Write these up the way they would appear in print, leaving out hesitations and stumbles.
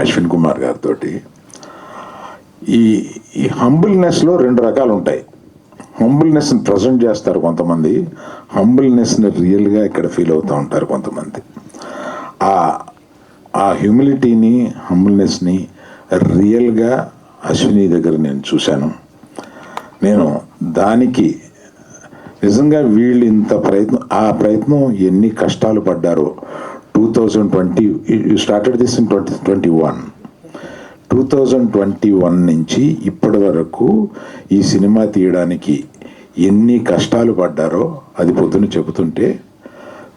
అశ్విన్ కుమార్ గారితో. ఈ ఈ హంబుల్నెస్లో రెండు రకాలు ఉంటాయి. హంబుల్నెస్ని ప్రజెంట్ చేస్తారు కొంతమంది, హంబుల్నెస్ని రియల్గా ఇక్కడ ఫీల్ అవుతూ ఉంటారు కొంతమంది. ఆ హ్యూమిలిటీని, హంబుల్నెస్ని రియల్గా అశ్విని దగ్గర నేను చూశాను. నేను దానికి నిజంగా వీళ్ళు ఇంత ఆ ప్రయత్నం ఎన్ని కష్టాలు పడ్డారో. 2020 స్టార్టెడ్ దిస్ ఇన్ 2021. 2021 నుంచి ఇప్పటి వరకు ఈ సినిమా తీయడానికి ఎన్ని కష్టాలు పడ్డారో అది పొద్దున చెబుతుంటే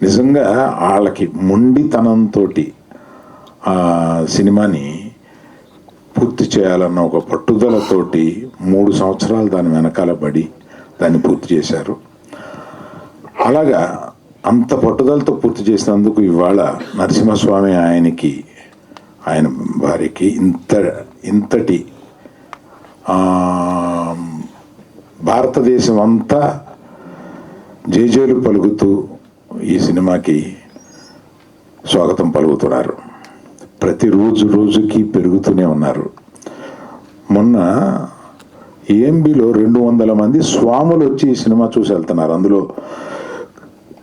నిజంగా వాళ్ళకి మొండితనంతో ఆ సినిమాని పూర్తి చేయాలన్న ఒక పట్టుదలతోటి 3 సంవత్సరాలు దాని వెనకాల పడి దాన్ని పూర్తి చేశారు. అలాగా అంత పట్టుదలతో పూర్తి చేసినందుకు ఇవాళ నరసింహస్వామి ఆయన భార్యకి ఇంతటి భారతదేశం అంతా జేజేలు పలుకుతూ ఈ సినిమాకి స్వాగతం పలుకుతున్నారు. రోజుకి పెరుగుతూనే ఉన్నారు. మొన్న ఏఎంబిలో 200 మంది స్వాములు వచ్చి ఈ సినిమా చూసి వెళ్తున్నారు. అందులో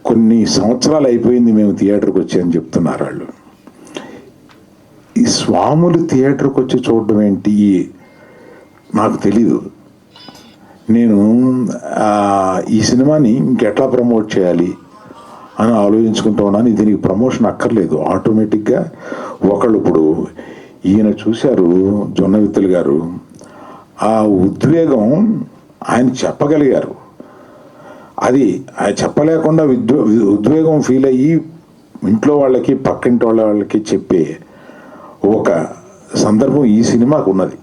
కొన్ని సంవత్సరాలు అయిపోయింది మేము థియేటర్కి వచ్చి అని చెప్తున్నారు వాళ్ళు. ఈ స్వాములు థియేటర్కి వచ్చి చూడడం ఏంటి నాకు తెలీదు. నేను ఈ సినిమాని ఇంకెట్లా ప్రమోట్ చేయాలి అని ఆలోచించుకుంటూ ఉన్నాను. దీనికి ప్రమోషన్ అక్కర్లేదు, ఆటోమేటిక్గా ఒకళ్ళు ఇప్పుడు ఈయన చూశారు జొన్నవిత్తులు గారు, ఆ ఉద్వేగం ఆయన చెప్పగలిగారు. అది ఆయన చెప్పలేకుండా ఉద్వేగం ఫీల్ అయ్యి ఇంట్లో వాళ్ళకి పక్కింటి వాళ్ళకి చెప్పే ఒక సందర్భం ఈ సినిమాకు ఉన్నది.